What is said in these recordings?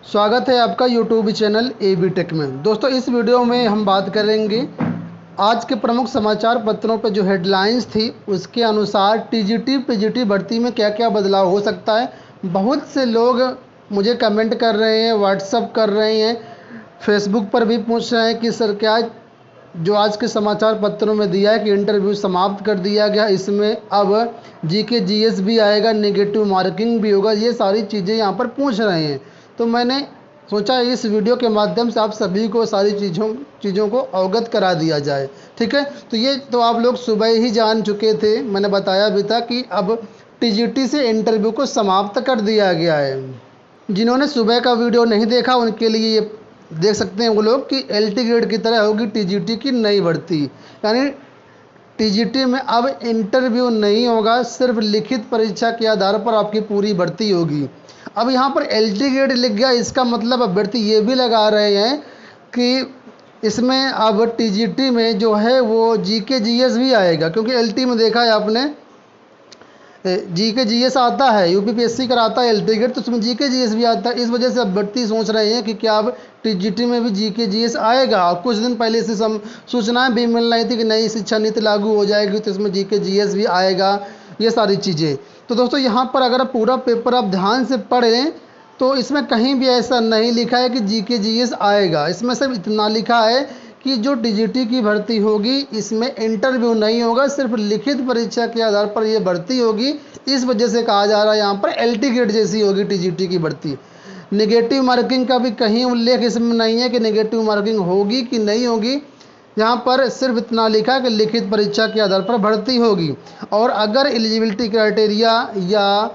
स्वागत है आपका यूट्यूब चैनल AB टेक में। दोस्तों, इस वीडियो में हम बात करेंगे आज के प्रमुख समाचार पत्रों पर जो हेडलाइंस थी उसके अनुसार TGT PGT भर्ती में क्या क्या बदलाव हो सकता है। बहुत से लोग मुझे कमेंट कर रहे हैं, व्हाट्सअप कर रहे हैं, फेसबुक पर भी पूछ रहे हैं कि सर क्या जो आज के समाचार पत्रों में दिया है कि इंटरव्यू समाप्त कर दिया गया, इसमें अब GK GS भी आएगा, नेगेटिव मार्किंग भी होगा, ये सारी चीज़ें यहाँ पर पूछ रहे हैं। तो मैंने सोचा इस वीडियो के माध्यम से आप सभी को सारी चीज़ों को अवगत करा दिया जाए। ठीक है, तो ये तो आप लोग सुबह ही जान चुके थे, मैंने बताया भी था कि अब TGT से इंटरव्यू को समाप्त कर दिया गया है। जिन्होंने सुबह का वीडियो नहीं देखा उनके लिए ये देख सकते हैं वो लोग कि LT ग्रेड की तरह होगी TGT की नई भर्ती। यानी TGT में अब इंटरव्यू नहीं होगा, सिर्फ लिखित परीक्षा के आधार पर आपकी पूरी भर्ती होगी। अब यहाँ पर LT ग्रेड लिख गया, इसका मतलब अभ्यर्थी ये भी लगा रहे हैं कि इसमें अब TGT में जो है वो GK GS भी आएगा, क्योंकि LT में देखा है आपने GK GS आता है, UPPSC कराता है LT ग्रेड, तो उसमें GK GS भी आता है। इस वजह से अभ्यर्थी सोच रहे हैं कि क्या अब TGT में भी GK GS आएगा। कुछ दिन पहले से सूचनाएं भी मिल रही थी कि नई शिक्षा नीति लागू हो जाएगी तो इसमें GK GS भी आएगा, ये सारी चीज़ें। तो दोस्तों, यहाँ पर अगर पूरा पेपर आप ध्यान से पढ़ें तो इसमें कहीं भी ऐसा नहीं लिखा है कि GK GS आएगा। इसमें सिर्फ इतना लिखा है कि जो TGT की भर्ती होगी इसमें इंटरव्यू नहीं होगा, सिर्फ लिखित परीक्षा के आधार पर ये भर्ती होगी। इस वजह से कहा जा रहा है यहाँ पर LT ग्रेड जैसी होगी TGT की भर्ती। नेगेटिव मार्किंग का भी कहीं उल्लेख इसमें नहीं है कि नेगेटिव मार्किंग होगी कि नहीं होगी। यहाँ पर सिर्फ इतना लिखा कि लिखित परीक्षा के आधार पर भर्ती होगी। और अगर एलिजिबिलिटी क्राइटेरिया या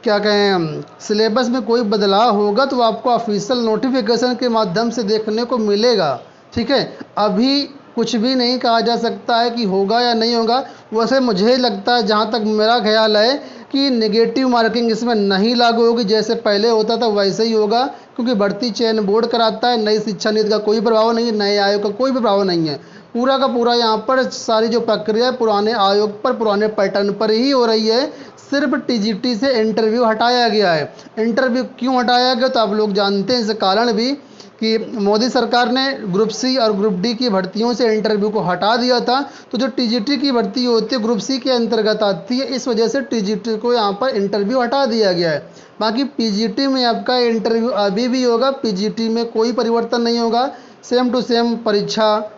क्या कहें सिलेबस में कोई बदलाव होगा तो आपको ऑफिशियल नोटिफिकेशन के माध्यम से देखने को मिलेगा। ठीक है, अभी कुछ भी नहीं कहा जा सकता है कि होगा या नहीं होगा। वैसे मुझे लगता है, जहाँ तक मेरा ख्याल है, कि नेगेटिव मार्किंग इसमें नहीं लागू होगी, जैसे पहले होता था वैसे ही होगा, क्योंकि भर्ती चयन बोर्ड कराता है। नई शिक्षा नीति का कोई प्रभाव नहीं है, नए आयोग का कोई भी प्रभाव नहीं है। पूरा का पूरा यहाँ पर सारी जो प्रक्रिया है पुराने आयोग पर, पुराने पैटर्न पर ही हो रही है। सिर्फ TGT से इंटरव्यू हटाया गया है। इंटरव्यू क्यों हटाया गया तो आप लोग जानते हैं, इसका कारण भी कि मोदी सरकार ने ग्रुप C और ग्रुप D की भर्तियों से इंटरव्यू को हटा दिया था। तो जो TGT की भर्ती होती है ग्रुप C के अंतर्गत आती है, इस वजह से TGT को यहाँ पर इंटरव्यू हटा दिया गया है। बाकी PGT में आपका इंटरव्यू अभी भी होगा, PGT में कोई परिवर्तन नहीं होगा। सेम टू सेम परीक्षा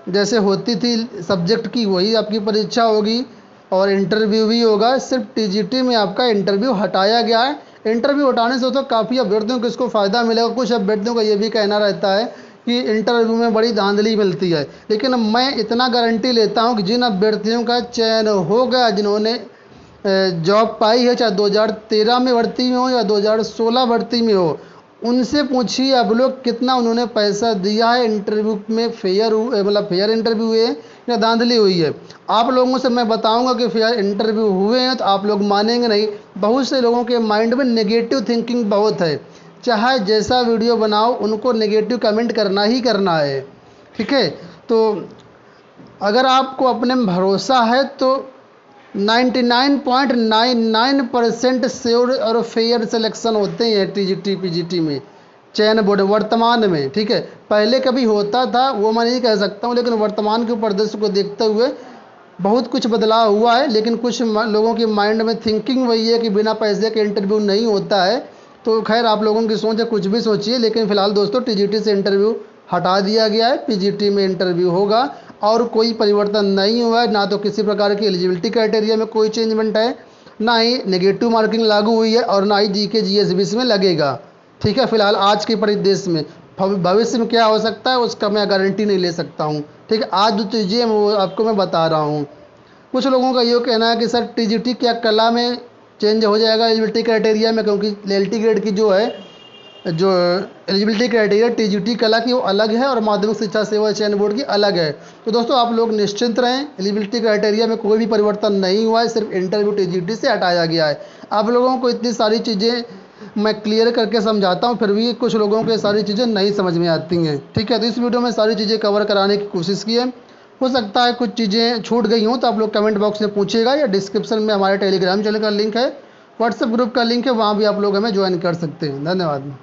जैसे होती थी सब्जेक्ट की वही आपकी परीक्षा होगी और इंटरव्यू भी होगा। सिर्फ TGT में आपका इंटरव्यू हटाया गया है। इंटरव्यू हटाने से तो काफ़ी अभ्यर्थियों को इसको फ़ायदा मिलेगा। कुछ अभ्यर्थियों का ये भी कहना रहता है कि इंटरव्यू में बड़ी धांधली मिलती है, लेकिन मैं इतना गारंटी लेता हूं कि जिन अभ्यर्थियों का चयन हो गया, जिन्होंने जॉब पाई है, चाहे 2013 में भर्ती में हो या 2016 भर्ती में हो, उनसे पूछिए अब लोग कितना उन्होंने पैसा दिया है इंटरव्यू में। फेयर इंटरव्यू है या धांधली हुई है। आप लोगों से मैं बताऊंगा कि फेयर इंटरव्यू हुए हैं तो आप लोग मानेंगे नहीं। बहुत से लोगों के माइंड में नेगेटिव थिंकिंग बहुत है, चाहे जैसा वीडियो बनाओ उनको नेगेटिव कमेंट करना ही करना है। ठीक है, तो अगर आपको अपने में भरोसा है तो 99.99% श्योर और फेयर सिलेक्शन होते हैं TGT PGT में चयन बोर्ड वर्तमान में। ठीक है, पहले कभी होता था वो मैं नहीं कह सकता हूँ, लेकिन वर्तमान के परिदृश्य को देखते हुए बहुत कुछ बदलाव हुआ है। लेकिन कुछ लोगों के माइंड में थिंकिंग वही है कि बिना पैसे के इंटरव्यू नहीं होता है। तो खैर आप लोगों की सोच है, कुछ भी सोचिए, लेकिन फिलहाल दोस्तों TGT से इंटरव्यू हटा दिया गया है। PGT में इंटरव्यू होगा और कोई परिवर्तन नहीं हुआ है। ना तो किसी प्रकार की एलिजिबिलिटी क्राइटेरिया में कोई चेंजमेंट है, ना ही नेगेटिव मार्किंग लागू हुई है और ना ही GK GS भी इसमें लगेगा। ठीक है, फिलहाल आज के परिदृश्य में। भविष्य में क्या हो सकता है उसका मैं गारंटी नहीं ले सकता हूँ। ठीक है, आज जो चीज़ें वो आपको मैं बता रहा हूँ। कुछ लोगों का ये कहना है कि सर TGT क्या कला में चेंज हो जाएगा एलिजिबिलिटी क्राइटेरिया में, क्योंकि LT ग्रेड की जो एलिजिबिलिटी क्राइटेरिया TGT कला की वो अलग है और माध्यमिक शिक्षा सेवा चयन बोर्ड की अलग है। तो दोस्तों आप लोग निश्चिंत रहें, एलिजिबिलिटी क्राइटेरिया में कोई भी परिवर्तन नहीं हुआ है, सिर्फ इंटरव्यू TGT से हटाया गया है। आप लोगों को इतनी सारी चीज़ें मैं क्लियर करके समझाता हूं, फिर भी कुछ लोगों को सारी चीज़ें नहीं समझ में आती हैं। ठीक है, तो इस वीडियो में सारी चीज़ें कवर कराने की कोशिश की है। हो सकता है कुछ चीज़ें छूट गई हों तो आप लोग कमेंट बॉक्स में पूछिएगा, या डिस्क्रिप्शन में हमारे टेलीग्राम चैनल का लिंक है, व्हाट्सएप ग्रुप का लिंक है, वहाँ भी आप लोग हमें ज्वाइन कर सकते हैं। धन्यवाद।